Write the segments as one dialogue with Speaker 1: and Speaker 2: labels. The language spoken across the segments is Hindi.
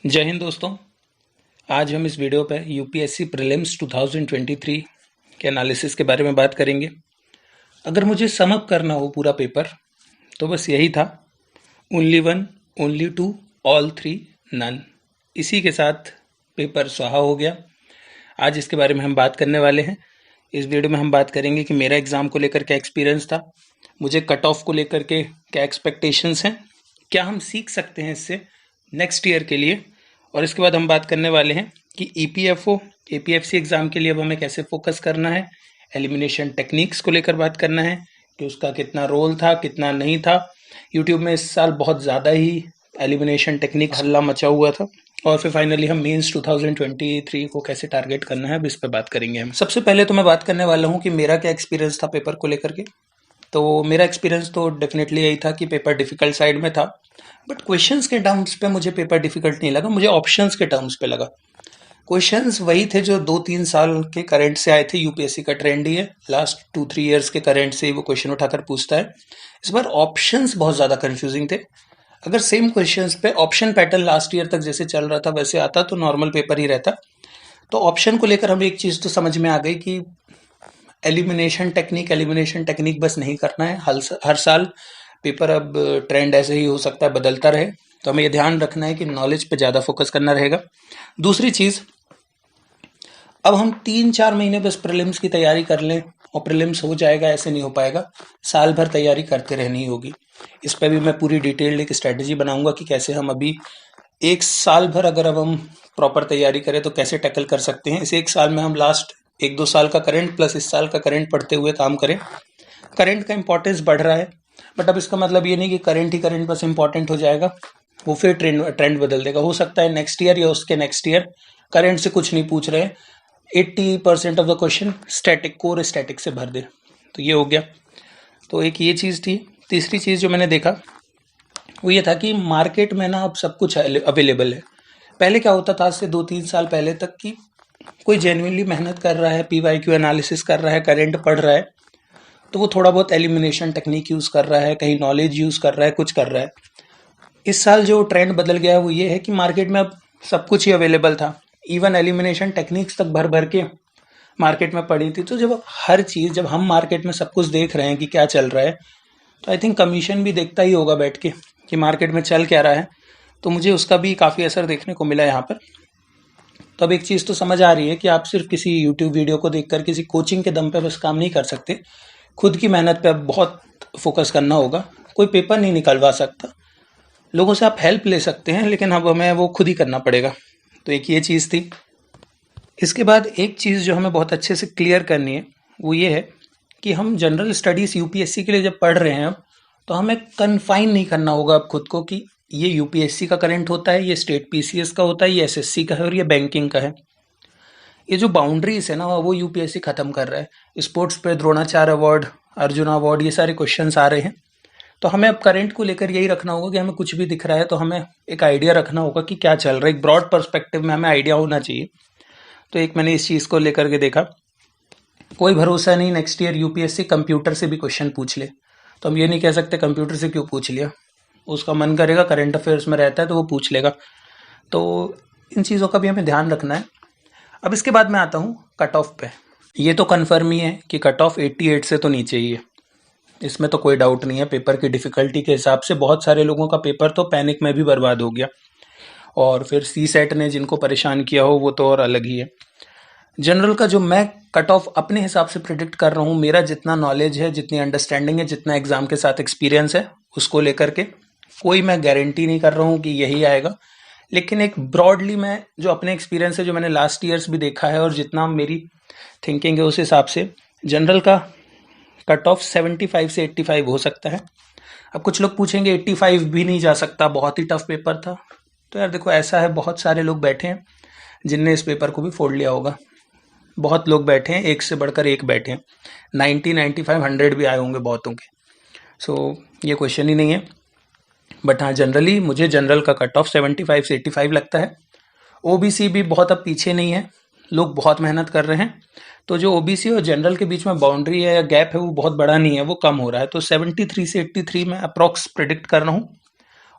Speaker 1: जय हिंद दोस्तों। आज हम इस वीडियो पे यूपीएससी प्रीलिम्स 2023 के एनालिसिस के बारे में बात करेंगे। अगर मुझे सम अप करना हो पूरा पेपर तो बस यही था, only one, only two, all three, none. इसी के साथ पेपर स्वाहा हो गया। आज इसके बारे में हम बात करने वाले हैं। इस वीडियो में हम बात करेंगे कि मेरा एग्ज़ाम को लेकर क्या एक्सपीरियंस था, मुझे कट ऑफ को लेकर के क्या एक्सपेक्टेशंस हैं, क्या हम सीख सकते हैं इससे नेक्स्ट ईयर के लिए। और इसके बाद हम बात करने वाले हैं कि ईपीएफओ एपीएफसी एग्ज़ाम के लिए अब हमें कैसे फोकस करना है। एलिमिनेशन टेक्निक्स को लेकर बात करना है कि उसका कितना रोल था, कितना नहीं था। यूट्यूब में इस साल बहुत ज़्यादा ही एलिमिनेशन टेक्निक हल्ला मचा हुआ था। और फिर फाइनली हम मेंस 2023 को कैसे टारगेट करना है, अब इस पे बात करेंगे हम। सबसे पहले तो मैं बात करने वाला हूँ कि मेरा क्या एक्सपीरियंस था पेपर को लेकर के। तो मेरा एक्सपीरियंस तो डेफिनेटली यही था कि पेपर डिफ़िकल्ट साइड में था, बट क्वेश्चंस के टर्म्स पे मुझे पेपर डिफ़िकल्ट नहीं लगा, मुझे ऑप्शंस के टर्म्स पे लगा। क्वेश्चंस वही थे जो 2-3 साल के करंट से आए थे। यूपीएससी का ट्रेंड ही है, लास्ट 2-3 ईयर्स के करंट से ही वो क्वेश्चन उठाकर पूछता है। इस बार ऑप्शंस बहुत ज़्यादा कंफ्यूजिंग थे। अगर सेम क्वेश्चंस पे ऑप्शन पैटर्न लास्ट ईयर तक जैसे चल रहा था वैसे आता तो नॉर्मल पेपर ही रहता। तो ऑप्शन को लेकर हमें एक चीज़ तो समझ में आ गई कि एलिमिनेशन टेक्निक बस नहीं करना है। हर साल पेपर अब ट्रेंड ऐसे ही हो सकता है, बदलता रहे। तो हमें ये ध्यान रखना है कि नॉलेज पे ज़्यादा फोकस करना रहेगा। दूसरी चीज़, अब हम 3-4 महीने बस प्रीलिम्स की तैयारी कर लें और प्रीलिम्स हो जाएगा, ऐसे नहीं हो पाएगा। साल भर तैयारी करते रहनी होगी। इस पर भी मैं पूरी डिटेल्ड एक स्ट्रैटेजी बनाऊंगा कि कैसे हम अभी एक साल भर अगर अब हम प्रॉपर तैयारी करें तो कैसे टैकल कर सकते हैं। इस एक साल में हम लास्ट 1-2 साल का करंट प्लस इस साल का करंट पढ़ते हुए काम करें। करंट का इंपॉर्टेंस बढ़ रहा है, बट अब इसका मतलब ये नहीं कि करंट ही करंट बस इंपॉर्टेंट हो जाएगा, वो फिर ट्रेंड बदल देगा। हो सकता है नेक्स्ट ईयर या उसके नेक्स्ट ईयर करंट से कुछ नहीं पूछ रहे हैं, 80% of the question static, core static से भर दे। तो ये हो गया। तो एक ये चीज़ थी। तीसरी चीज़ जो मैंने देखा वो ये था कि मार्केट में ना अब सब कुछ अवेलेबल है। पहले क्या होता था, आज से 2-3 साल पहले तक, कि कोई जेन्युइनली मेहनत कर रहा है, पीवाईक्यू एनालिसिस कर रहा है, करंट पढ़ रहा है, तो वो थोड़ा बहुत एलिमिनेशन टेक्निक यूज़ कर रहा है, कहीं नॉलेज यूज़ कर रहा है, कुछ कर रहा है। इस साल जो ट्रेंड बदल गया है वो ये है कि मार्केट में अब सब कुछ ही अवेलेबल था। इवन एलिमिनेशन टेक्निक्स तक भर भर के मार्केट में पड़ी थी। तो जब हम मार्केट में सब कुछ देख रहे हैं कि क्या चल रहा है, तो आई थिंक कमीशन भी देखता ही होगा बैठ के कि मार्केट में चल क्या रहा है। तो मुझे उसका भी काफ़ी असर देखने को मिला यहाँ पर। तो अब एक चीज़ तो समझ आ रही है कि आप सिर्फ किसी यूट्यूब वीडियो को देखकर, किसी कोचिंग के दम पे बस काम नहीं कर सकते। खुद की मेहनत पे अब बहुत फोकस करना होगा। कोई पेपर नहीं निकलवा सकता, लोगों से आप हेल्प ले सकते हैं, लेकिन अब हमें वो खुद ही करना पड़ेगा। तो एक ये चीज़ थी। इसके बाद एक चीज़ जो हमें बहुत अच्छे से क्लियर करनी है वो ये है कि हम जनरल स्टडीज़ यूपीएससी के लिए जब पढ़ रहे हैं अब, तो हमें कन्फाइन नहीं करना होगा अब खुद को कि ये यूपीएससी का करंट होता है, ये स्टेट पीसीएस का होता है, ये एसएससी का है और ये बैंकिंग का है। ये जो बाउंड्रीज है ना वो यूपीएससी खत्म कर रहा है। स्पोर्ट्स पे द्रोणाचार्य अवार्ड, अर्जुन अवार्ड, ये सारे क्वेश्चंस आ रहे हैं। तो हमें अब करंट को लेकर यही रखना होगा कि हमें कुछ भी दिख रहा है तो हमें एक आइडिया रखना होगा कि क्या चल रहा है। एक ब्रॉड पर्सपेक्टिव में हमें आइडिया होना चाहिए। तो एक मैंने इस चीज़ को लेकर के देखा, कोई भरोसा नहीं नेक्स्ट ईयर यूपीएससी कंप्यूटर से भी क्वेश्चन पूछ ले। तो हम ये नहीं कह सकते कंप्यूटर से क्यों पूछ लिया, उसका मन करेगा, करंट अफेयर्स में रहता है तो वो पूछ लेगा। तो इन चीज़ों का भी हमें ध्यान रखना है। अब इसके बाद मैं आता हूँ कट ऑफ पे। ये तो कन्फर्म ही है कि कट ऑफ 88 से तो नीचे ही है, इसमें तो कोई डाउट नहीं है। पेपर की डिफ़िकल्टी के हिसाब से बहुत सारे लोगों का पेपर तो पैनिक में भी बर्बाद हो गया, और फिर सी सेट ने जिनको परेशान किया हो वो तो और अलग ही है। जनरल का जो मैं कट ऑफ अपने हिसाब से प्रिडिक्ट कर रहा हूँ, मेरा जितना नॉलेज है, जितनी अंडरस्टैंडिंग है, जितना एग्ज़ाम के साथ एक्सपीरियंस है, उसको लेकर के कोई मैं गारंटी नहीं कर रहा हूँ कि यही आएगा। लेकिन एक ब्रॉडली मैं जो अपने एक्सपीरियंस है, जो मैंने लास्ट ईयर्स भी देखा है और जितना मेरी थिंकिंग है, उस हिसाब से जनरल का कट ऑफ 75 से 85 हो सकता है। अब कुछ लोग पूछेंगे 85 भी नहीं जा सकता, बहुत ही टफ पेपर था। तो यार देखो, ऐसा है, बहुत सारे लोग बैठे हैं जिनने इस पेपर को भी फोड़ लिया होगा। बहुत लोग बैठे हैं, एक से बढ़कर एक बैठे हैं। 90, 95, 100 भी आए होंगे बहुतों के। सो ये क्वेश्चन ही नहीं है। बट हाँ, जनरली मुझे जनरल का कट ऑफ 75 से 85 लगता है। ओबीसी भी बहुत अब पीछे नहीं है, लोग बहुत मेहनत कर रहे हैं। तो जो ओबीसी और जनरल के बीच में बाउंड्री है या गैप है वो बहुत बड़ा नहीं है, वो कम हो रहा है। तो 73 से 83 में अप्रॉक्स प्रिडिक्ट कर रहा हूँ।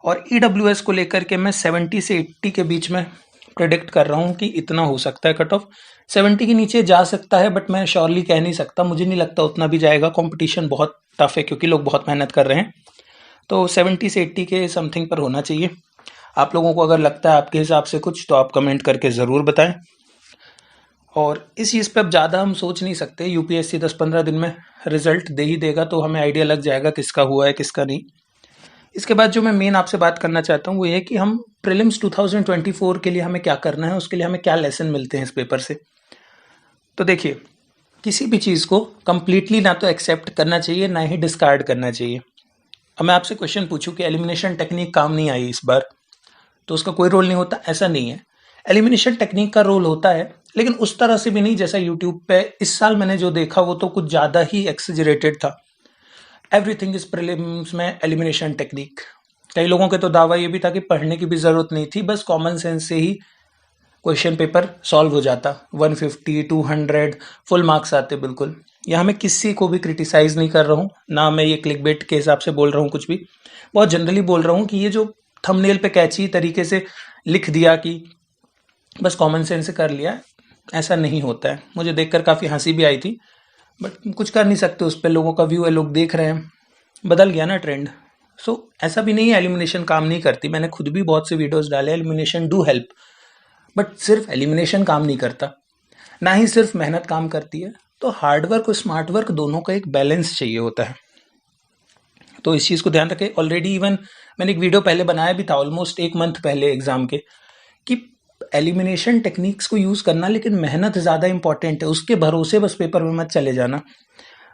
Speaker 1: और EWS को लेकर के मैं 70 से 80 के बीच में प्रेडिक्ट कर रहा हूँ कि इतना हो सकता है कट ऑफ। 70 के नीचे जा सकता है बट मैं श्योरली कह नहीं सकता, मुझे नहीं लगता उतना भी जाएगा। कंपटीशन बहुत टफ है क्योंकि लोग बहुत मेहनत कर रहे हैं। तो 70 से 80 के समथिंग पर होना चाहिए। आप लोगों को अगर लगता है आपके हिसाब से कुछ, तो आप कमेंट करके ज़रूर बताएं। और इस चीज़ पे अब ज़्यादा हम सोच नहीं सकते। यूपीएससी 10-15 दिन में रिजल्ट दे ही देगा, तो हमें आइडिया लग जाएगा किसका हुआ है किसका नहीं। इसके बाद जो मैं मेन आपसे बात करना चाहता हूँ वो ये कि हम प्रीलिम्स 2024 के लिए हमें क्या करना है, उसके लिए हमें क्या लेसन मिलते हैं इस पेपर से। तो देखिए, किसी भी चीज़ को कंप्लीटली ना तो एक्सेप्ट करना चाहिए ना ही डिस्कार्ड करना चाहिए। अब मैं आपसे क्वेश्चन पूछूं कि एलिमिनेशन टेक्निक काम नहीं आई इस बार, तो उसका कोई रोल नहीं होता, ऐसा नहीं है। एलिमिनेशन टेक्निक का रोल होता है, लेकिन उस तरह से भी नहीं जैसा यूट्यूब पे इस साल मैंने जो देखा वो तो कुछ ज़्यादा ही एक्सेजरेटेड था। एवरीथिंग इज प्रीलिम्स में एलिमिनेशन टेक्निक। कई लोगों के तो दावा ये भी था कि पढ़ने की भी ज़रूरत नहीं थी, बस कॉमन सेंस से ही क्वेश्चन पेपर सॉल्व हो जाता। 150, 200 फुल मार्क्स आते बिल्कुल। यहाँ मैं किसी को भी क्रिटिसाइज़ नहीं कर रहा हूँ, ना मैं ये क्लिकबेट के हिसाब से बोल रहा हूँ कुछ भी। बहुत जनरली बोल रहा हूँ कि ये जो थंबनेल पे कैची तरीके से लिख दिया कि बस कॉमन सेंस से कर लिया, ऐसा नहीं होता है। मुझे देखकर काफ़ी हंसी भी आई थी, बट कुछ कर नहीं सकते उस पर। लोगों का व्यू है, लोग देख रहे हैं, बदल गया ना ट्रेंड। सो ऐसा भी नहीं है एलिमिनेशन काम नहीं करती। मैंने खुद भी बहुत से वीडियोस डाले, एलिमिनेशन डू हेल्प, बट सिर्फ एलिमिनेशन काम नहीं करता, ना ही सिर्फ मेहनत काम करती है। तो हार्डवर्क और स्मार्ट वर्क दोनों का एक बैलेंस चाहिए होता है। तो इस चीज़ को ध्यान रखें। ऑलरेडी इवन मैंने एक वीडियो पहले बनाया भी था, ऑलमोस्ट 1 मंथ पहले एग्जाम के, कि एलिमिनेशन टेक्निक्स को यूज़ करना, लेकिन मेहनत ज़्यादा इंपॉर्टेंट है। उसके भरोसे बस पेपर में मत चले जाना।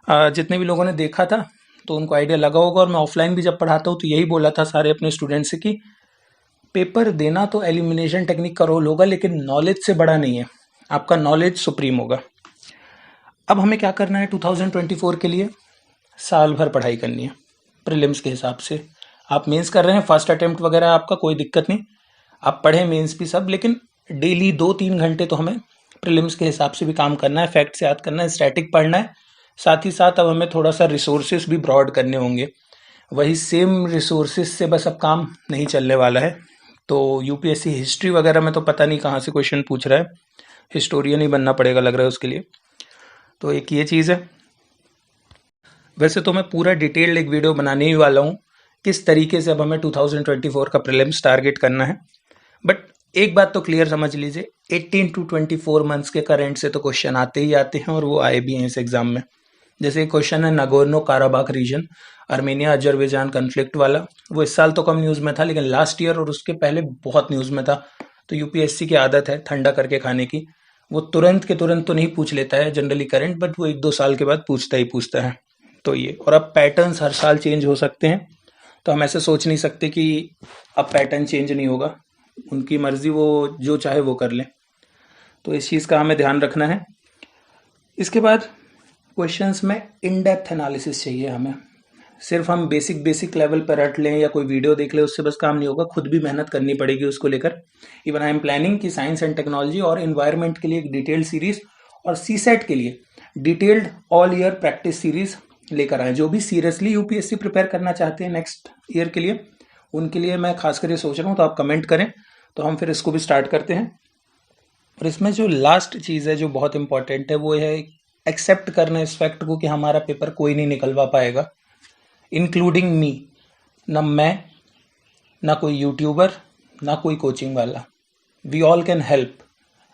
Speaker 1: जितने भी लोगों ने देखा था तो उनको आइडिया लगा होगा। और मैं ऑफलाइन भी जब पढ़ाता हूँ तो यही बोला था सारे अपने स्टूडेंट्स से कि पेपर देना तो एलिमिनेशन टेक्निक का रोल होगा, लेकिन नॉलेज से बड़ा नहीं है। आपका नॉलेज सुप्रीम होगा। अब हमें क्या करना है 2024 के लिए? साल भर पढ़ाई करनी है प्रीलिम्स के हिसाब से। आप मेंस कर रहे हैं, फर्स्ट अटेम्प्ट वगैरह आपका कोई दिक्कत नहीं, आप पढ़ें मेंस भी सब, लेकिन डेली 2-3 घंटे तो हमें प्रीलिम्स के हिसाब से भी काम करना है, फैक्ट्स याद करना है, स्टैटिक पढ़ना है। साथ ही साथ अब हमें थोड़ा सा रिसोर्सेज भी ब्रॉड करने होंगे। वही सेम रिसोर्सेज से बस अब काम नहीं चलने वाला है। तो यूपीएससी हिस्ट्री वगैरह में तो पता नहीं कहाँ से क्वेश्चन पूछ रहा है, हिस्टोरियन ही बनना पड़ेगा लग रहा है उसके लिए। तो एक ये चीज़ है। वैसे तो मैं पूरा डिटेल्ड एक वीडियो बनाने ही वाला हूँ किस तरीके से अब हमें 2024 का प्रीलिम्स टारगेट करना है। बट एक बात तो क्लियर समझ लीजिए, 18 to 24 मंथ्स के करंट से तो क्वेश्चन आते ही आते हैं, और वो आए भी हैं इस एग्जाम में। जैसे एक क्वेश्चन है Nagorno Karabakh reason, Armenia Azerbaijan conflict वाला। वो इस साल तो कम न्यूज़ में था, लेकिन लास्ट ईयर और उसके पहले बहुत न्यूज़ में था। तो यूपीएससी की आदत है ठंडा करके खाने की। वो तुरंत के तुरंत तो नहीं पूछ लेता है जनरली करंट, बट वो 1-2 साल के बाद पूछता ही पूछता है। तो ये, और अब पैटर्न्स हर साल चेंज हो सकते हैं, तो हम ऐसे सोच नहीं सकते कि अब पैटर्न चेंज नहीं होगा। उनकी मर्जी, वो जो चाहे वो कर लें। तो इस चीज़ का हमें ध्यान रखना है। इसके बाद क्वेश्चंस में इन डेप्थ एनालिसिस चाहिए हमें। सिर्फ हम बेसिक लेवल पर रट लें या कोई वीडियो देख लें, उससे बस काम नहीं होगा, खुद भी मेहनत करनी पड़ेगी उसको लेकर। इवन आई एम प्लानिंग कि साइंस एंड टेक्नोलॉजी और इन्वायरमेंट के लिए एक डिटेल्ड सीरीज, और सीसेट के लिए detailed all year practice series लेकर आए। जो भी सीरियसली यूपीएससी प्रिपेयर करना चाहते हैं नेक्स्ट ईयर के लिए, उनके लिए मैं खास करके सोच रहा हूँ। तो आप कमेंट करें तो हम फिर इसको भी स्टार्ट करते हैं। और इसमें जो लास्ट चीज़ है जो बहुत इंपॉर्टेंट है, वो है एक्सेप्ट करना इस फैक्ट को कि हमारा पेपर कोई नहीं निकलवा पाएगा, इंक्लूडिंग मी। ना मैं, ना कोई यूट्यूबर, ना कोई कोचिंग वाला। We all can help.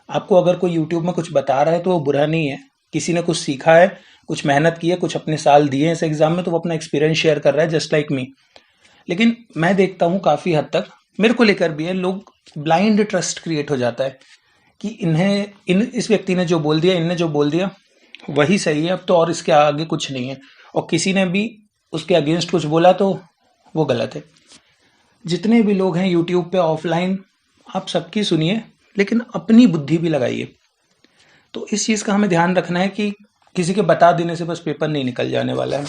Speaker 1: आपको अगर कोई यूट्यूब में कुछ बता रहा है तो वो बुरा नहीं है। किसी ने कुछ सीखा है, कुछ मेहनत की है, कुछ अपने साल दिए हैं इस एग्जाम में, तो वो अपना एक्सपीरियंस शेयर कर रहा है, जस्ट लाइक मी। लेकिन मैं देखता हूँ काफ़ी हद तक, मेरे को लेकर भी है, लोग ब्लाइंड ट्रस्ट क्रिएट हो जाता है कि इस व्यक्ति ने जो बोल दिया, इनने जो बोल दिया वही सही है अब तो, और इसके आगे कुछ नहीं है। और किसी ने भी उसके अगेंस्ट कुछ बोला तो वो गलत है। जितने भी लोग हैं यूट्यूब पे ऑफलाइन, आप सबकी सुनिए, लेकिन अपनी बुद्धि भी लगाइए। तो इस चीज़ का हमें ध्यान रखना है कि किसी के बता देने से बस पेपर नहीं निकल जाने वाला है।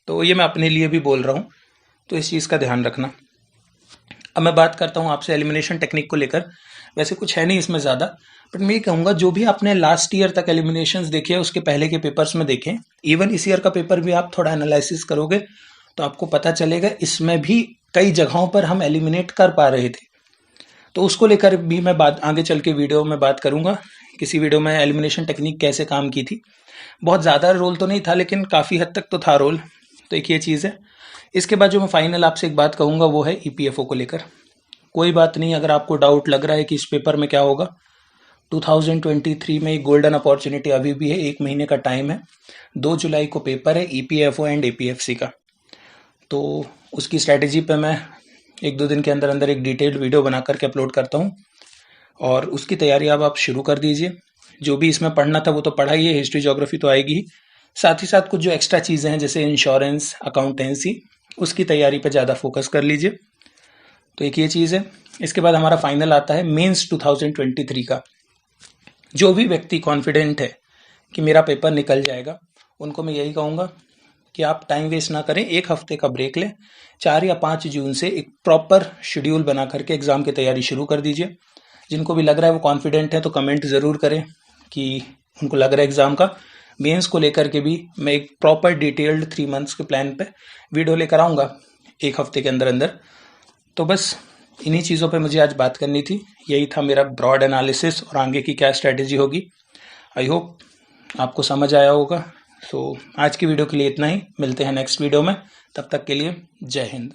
Speaker 1: तो ये मैं अपने लिए भी बोल रहा हूँ, तो इस चीज़ का ध्यान रखना। अब मैं बात करता हूँ आपसे एलिमिनेशन टेक्निक को लेकर। वैसे कुछ है नहीं इसमें ज़्यादा, बट मैं ये कहूँगा जो भी आपने लास्ट ईयर तक एलिमिनेशंस देखे हैं, उसके पहले के पेपर्स में देखें। इवन इस ईयर का पेपर भी आप थोड़ा एनालिसिस करोगे तो आपको पता चलेगा इसमें भी कई जगहों पर हम एलिमिनेट कर पा रहे थे। तो उसको लेकर भी मैं बात आगे चल के वीडियो में बात करूँगा। किसी वीडियो में एलिमिनेशन टेक्निक कैसे काम की थी। बहुत ज़्यादा रोल तो नहीं था, लेकिन काफ़ी हद तक तो था रोल। तो एक ये चीज़ है। इसके बाद जो मैं फाइनल आपसे एक बात कहूँगा वो है EPFO को लेकर। कोई बात नहीं, अगर आपको डाउट लग रहा है कि इस पेपर में क्या होगा, 2023 में एक गोल्डन अपॉर्चुनिटी अभी भी है, 1 महीने का टाइम है। 2 जुलाई को पेपर है EPFO एंड APFC का। तो उसकी स्ट्रैटेजी पे मैं 1-2 दिन के अंदर अंदर एक डिटेल्ड वीडियो बना करके अपलोड करता हूँ, और उसकी तैयारी अब आप शुरू कर दीजिए। जो भी इसमें पढ़ना था वो तो पढ़ा ही है, हिस्ट्री ज्योग्राफी तो आएगी ही, साथ ही साथ कुछ जो एक्स्ट्रा चीज़ें हैं जैसे इंश्योरेंस, अकाउंटेंसी, उसकी तैयारी पर ज़्यादा फोकस कर लीजिए। तो एक ये चीज़ है। इसके बाद हमारा फाइनल आता है मेंस 2023 का। जो भी व्यक्ति कॉन्फिडेंट है कि मेरा पेपर निकल जाएगा, उनको मैं यही कहूँगा कि आप टाइम वेस्ट ना करें, 1 हफ्ते का ब्रेक लें। 4 या 5 जून से एक प्रॉपर शेड्यूल बना करके एग्ज़ाम की तैयारी शुरू कर दीजिए। जिनको भी लग रहा है वो कॉन्फिडेंट है तो कमेंट ज़रूर करें कि उनको लग रहा है एग्ज़ाम का। मेंस को लेकर के भी मैं एक प्रॉपर डिटेल्ड 3 मंथ्स के प्लान पे वीडियो लेकर आऊँगा 1 हफ्ते के अंदर अंदर। तो बस इन्हीं चीज़ों पे मुझे आज बात करनी थी। यही था मेरा ब्रॉड एनालिसिस और आगे की क्या स्ट्रैटेजी होगी। आई होप आपको समझ आया होगा। सो आज की वीडियो के लिए इतना ही। मिलते हैं नेक्स्ट वीडियो में। तब तक के लिए जय हिंद।